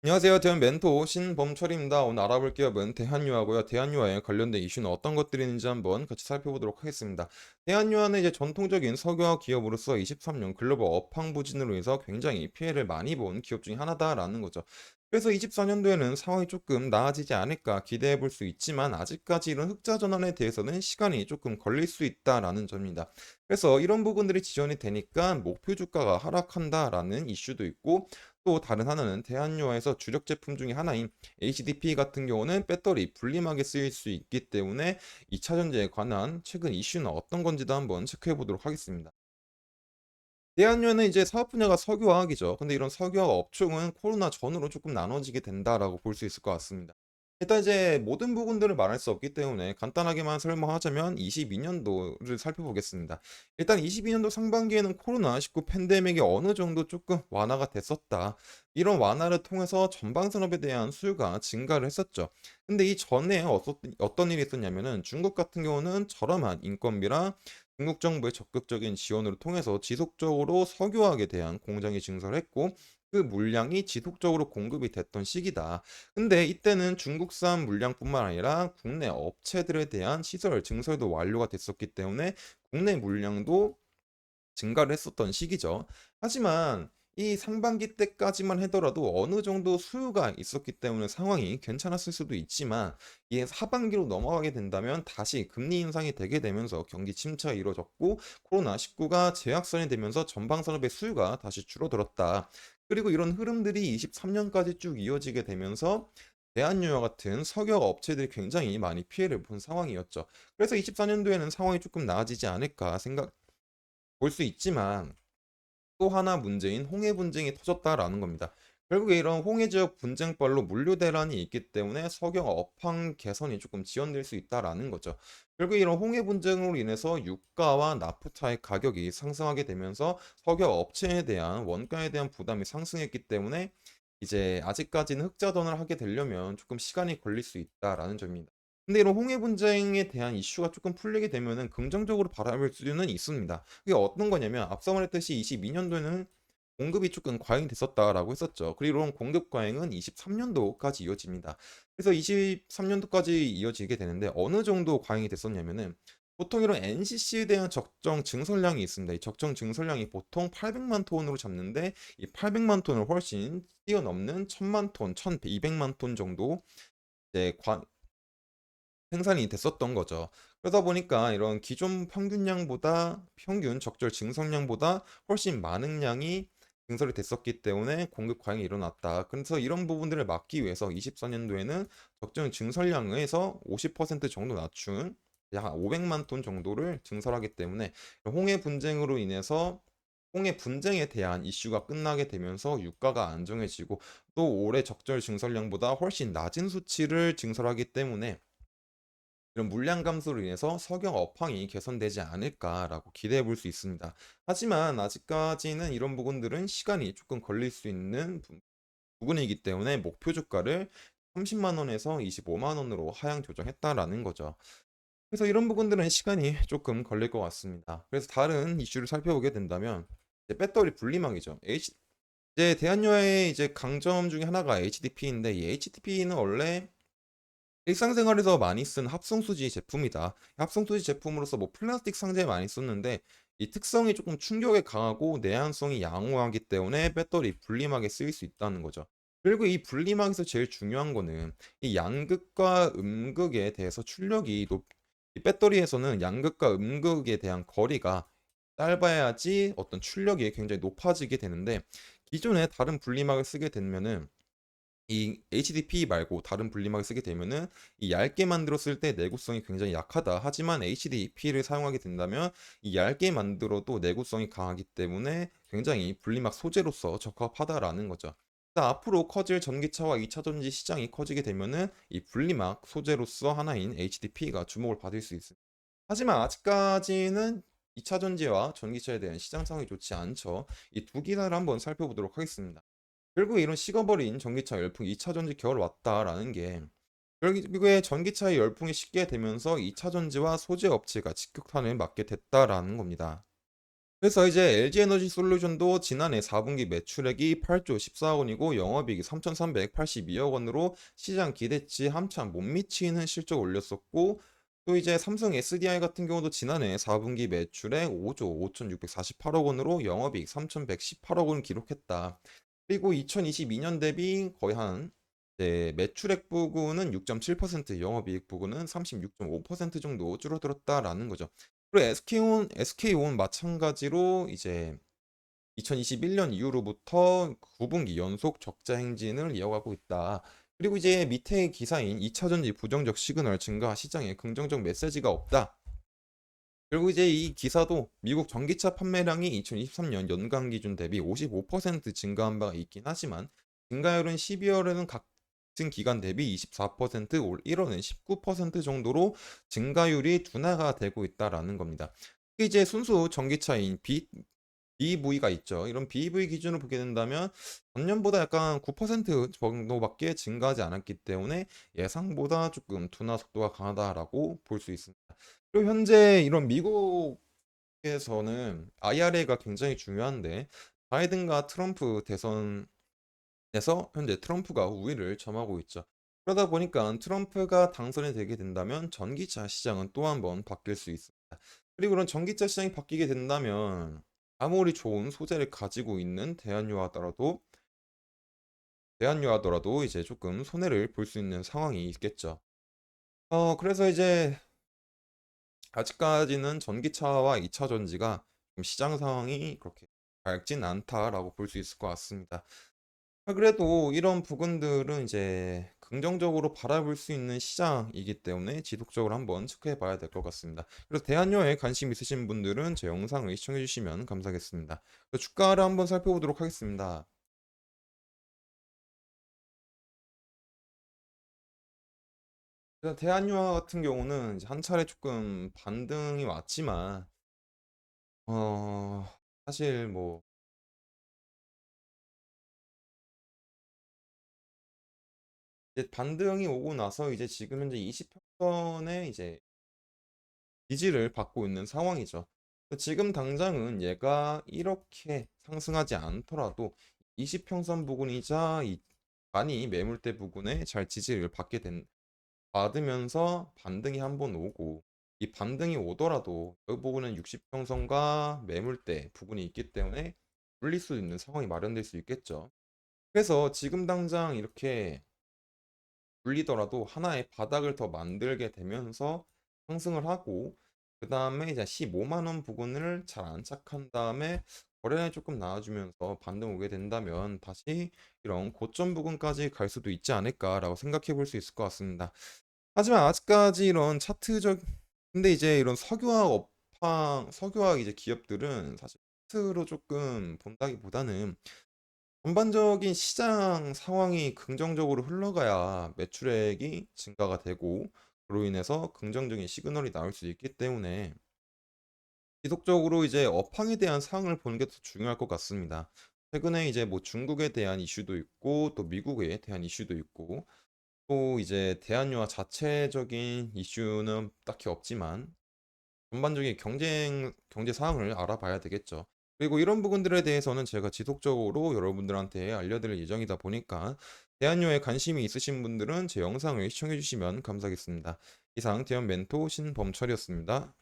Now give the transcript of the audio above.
안녕하세요. 대한 멘토 신범철입니다. 오늘 알아볼 기업은 대한유화고요. 대한유화에 관련된 이슈는 어떤 것들이 있는지 한번 같이 살펴보도록 하겠습니다. 대한유화는 이제 전통적인 석유화학 기업으로서 23년 글로벌 업황 부진으로 해서 굉장히 피해를 많이 본 기업 중에 하나다라는 거죠. 그래서 24년도에는 상황이 조금 나아지지 않을까 기대해 볼 수 있지만 아직까지 이런 흑자 전환에 대해서는 시간이 조금 걸릴 수 있다라는 점입니다. 그래서 이런 부분들이 지연이 되니까 목표 주가가 하락한다라는 이슈도 있고, 또 다른 하나는 대한유화에서 주력 제품 중에 하나인 HDP 같은 경우는 배터리 분리막에 쓰일 수 있기 때문에 2차 전지에 관한 최근 이슈는 어떤 건지도 한번 체크해 보도록 하겠습니다. 대한유는 이제 사업 분야가 석유화학이죠. 근데 이런 석유화학 업종은 코로나 전후로 조금 나눠지게 된다라고 볼 수 있을 것 같습니다. 일단 이제 모든 부분들을 말할 수 없기 때문에 간단하게만 설명하자면 22년도를 살펴보겠습니다. 일단 22년도 상반기에는 코로나19 팬데믹이 어느 정도 조금 완화가 됐었다. 이런 완화를 통해서 전방 산업에 대한 수요가 증가를 했었죠. 근데 이 전에 어떤 일이 있었냐면은 중국 같은 경우는 저렴한 인건비랑 중국 정부의 적극적인 지원을 통해서 지속적으로 석유화학에 대한 공장이 증설했고, 그 물량이 지속적으로 공급이 됐던 시기다. 근데 이때는 중국산 물량뿐만 아니라 국내 업체들에 대한 시설 증설도 완료가 됐었기 때문에 국내 물량도 증가를 했었던 시기죠. 하지만 이 상반기 때까지만 하더라도 어느 정도 수요가 있었기 때문에 상황이 괜찮았을 수도 있지만, 이게 하반기로 넘어가게 된다면 다시 금리 인상이 되게 되면서 경기 침체가 이루어졌고 코로나19가 재확산이 되면서 전방 산업의 수요가 다시 줄어들었다. 그리고 이런 흐름들이 23년까지 쭉 이어지게 되면서 대한유화 같은 석유 업체들이 굉장히 많이 피해를 본 상황이었죠. 그래서 24년도에는 상황이 조금 나아지지 않을까 생각 볼 수 있지만, 또 하나 문제인 홍해 분쟁이 터졌다라는 겁니다. 결국에 이런 홍해 지역 분쟁발로 물류 대란이 있기 때문에 석영 업황 개선이 조금 지연될 수 있다라는 거죠. 결국 이런 홍해 분쟁으로 인해서 유가와 나프타의 가격이 상승하게 되면서 석유 업체에 대한 원가에 대한 부담이 상승했기 때문에 이제 아직까지는 흑자전을 하게 되려면 조금 시간이 걸릴 수 있다라는 점입니다. 근데 이런 홍해 분쟁에 대한 이슈가 조금 풀리게 되면은 긍정적으로 바라볼 수는 있습니다. 그게 어떤 거냐면 앞서 말했듯이 22년도에는 공급이 조금 과잉이 됐었다라고 했었죠. 그리고 이런 공급 과잉은 23년도까지 이어집니다. 그래서 23년도까지 이어지게 되는데 어느 정도 과잉이 됐었냐면은 보통 이런 NCC에 대한 적정 증설량이 있습니다. 이 적정 증설량이 보통 800만 톤으로 잡는데 이 800만 톤을 훨씬 뛰어넘는 1000만 톤, 1200만 톤 정도 이제 생산이 됐었던 거죠. 그러다 보니까 이런 기존 평균량보다 평균 적절 증설량보다 훨씬 많은 양이 증설이 됐었기 때문에 공급 과잉이 일어났다. 그래서 이런 부분들을 막기 위해서 24년도에는 적정 증설량에서 50% 정도 낮춘 약 500만 톤 정도를 증설하기 때문에 홍해 분쟁으로 인해서 홍해 분쟁에 대한 이슈가 끝나게 되면서 유가가 안정해지고, 또 올해 적절 증설량보다 훨씬 낮은 수치를 증설하기 때문에 이런 물량 감소로 인해서 석영 업황이 개선되지 않을까라고 기대해 볼 수 있습니다. 하지만 아직까지는 이런 부분들은 시간이 조금 걸릴 수 있는 부분이기 때문에 목표 주가를 30만 원에서 25만 원으로 하향 조정했다라는 거죠. 그래서 이런 부분들은 시간이 조금 걸릴 것 같습니다. 그래서 다른 이슈를 살펴보게 된다면 이제 배터리 분리막이죠. 이제 대한유화의 이제 강점 중에 하나가 HDP인데, 이 HDP는 원래 일상생활에서 많이 쓴 합성수지 제품이다. 합성수지 제품으로서 뭐 플라스틱 상자에 많이 썼는데 이 특성이 조금 충격에 강하고 내한성이 양호하기 때문에 배터리 분리막에 쓰일 수 있다는 거죠. 그리고 이 분리막에서 제일 중요한 거는 이 양극과 음극에 대해서 이 배터리에서는 양극과 음극에 대한 거리가 짧아야지 어떤 출력이 굉장히 높아지게 되는데, 기존에 다른 분리막을 쓰게 되면은 이 HDP 말고 다른 분리막을 쓰게 되면은 이 얇게 만들었을 때 내구성이 굉장히 약하다. 하지만 HDP를 사용하게 된다면 이 얇게 만들어도 내구성이 강하기 때문에 굉장히 분리막 소재로서 적합하다라는 거죠. 앞으로 커질 전기차와 2차 전지 시장이 커지게 되면은 이 분리막 소재로서 하나인 HDP가 주목을 받을 수 있습니다. 하지만 아직까지는 2차 전지와 전기차에 대한 시장 상황이 좋지 않죠. 이 두 기사를 한번 살펴보도록 하겠습니다. 결국에 이런 식어버린 전기차 열풍 2차 전지 겨울 왔다라는 게 결국에 전기차의 열풍이 식게 되면서 2차 전지와 소재 업체가 직격탄을 맞게 됐다라는 겁니다. 그래서 이제 LG에너지 솔루션도 지난해 4분기 매출액이 8조 14억 원이고 영업이익이 3,382억 원으로 시장 기대치 한참 못 미치는 실적 올렸었고, 또 이제 삼성 SDI 같은 경우도 지난해 4분기 매출액 5조 5,648억 원으로 영업이익 3,118억 원 기록했다. 그리고 2022년 대비 거의 한 매출액 부분은 6.7%, 영업이익 부분은 36.5% 정도 줄어들었다라는 거죠. 그리고 SK온 마찬가지로 이제 2021년 이후로부터 9분기 연속 적자 행진을 이어가고 있다. 그리고 이제 밑에 기사인 2차전지 부정적 시그널 증가, 시장에 긍정적 메시지가 없다. 그리고 이제 이 기사도 미국 전기차 판매량이 2023년 연간 기준 대비 55% 증가한 바가 있긴 하지만, 증가율은 12월에는 같은 기간 대비 24%, 올 1월은 19% 정도로 증가율이 둔화가 되고 있다라는 겁니다. 이제 순수 전기차인 BEV가 있죠. 이런 BEV 기준으로 보게 된다면 전년보다 약간 9% 정도밖에 증가하지 않았기 때문에 예상보다 조금 둔화 속도가 강하다라고 볼 수 있습니다. 그리고 현재 이런 미국에서는 IRA가 굉장히 중요한데, 바이든과 트럼프 대선에서 현재 트럼프가 우위를 점하고 있죠. 그러다 보니까 트럼프가 당선이 되게 된다면 전기차 시장은 또 한 번 바뀔 수 있습니다. 그리고 그런 전기차 시장이 바뀌게 된다면 아무리 좋은 소재를 가지고 있는 대한유하더라도 이제 조금 손해를 볼 수 있는 상황이 있겠죠. 그래서 이제 아직까지는 전기차와 2차 전지가 좀 시장 상황이 그렇게 밝진 않다라고 볼 수 있을 것 같습니다. 그래도 이런 부분들은 이제 긍정적으로 바라볼 수 있는 시장이기 때문에 지속적으로 한번 체크해 봐야 될 것 같습니다. 그래서 대한여에 관심 있으신 분들은 제 영상을 시청해 주시면 감사하겠습니다. 주가를 한번 살펴보도록 하겠습니다. 그래서 대한유화 같은 경우는 이제 한 차례 조금 반등이 왔지만, 어, 사실 뭐 이제 반등이 오고 나서 이제 지금 현재 20평선에 이제 지지를 받고 있는 상황이죠. 지금 당장은 얘가 이렇게 상승하지 않더라도 20평선 부근이자 이 많이 매물대 부근에 잘 지지를 받으면서 반등이 한번 오고, 이 반등이 오더라도 그 부분은 60평선과 매물대 부분이 있기 때문에 물릴 수 있는 상황이 마련될 수 있겠죠. 그래서 지금 당장 이렇게 물리더라도 하나의 바닥을 더 만들게 되면서 상승을 하고, 그 다음에 이제 15만 원 부근을 잘 안착한 다음에 거래량이 조금 나와주면서 반등 오게 된다면 다시 이런 고점 부근까지 갈 수도 있지 않을까라고 생각해 볼 수 있을 것 같습니다. 하지만 아직까지 이런 근데 이제 이런 석유화학 이제 기업들은 사실 차트로 조금 본다기보다는 전반적인 시장 상황이 긍정적으로 흘러가야 매출액이 증가가 되고, 그로 인해서 긍정적인 시그널이 나올 수 있기 때문에 지속적으로 이제 업황에 대한 상황을 보는 게 더 중요할 것 같습니다. 최근에 이제 뭐 중국에 대한 이슈도 있고 또 미국에 대한 이슈도 있고, 또 이제 대한유화 자체적인 이슈는 딱히 없지만 전반적인 경제 상황을 알아봐야 되겠죠. 그리고 이런 부분들에 대해서는 제가 지속적으로 여러분들한테 알려드릴 예정이다 보니까 대한요에 관심이 있으신 분들은 제 영상을 시청해 주시면 감사하겠습니다. 이상 대한 멘토 신범철이었습니다.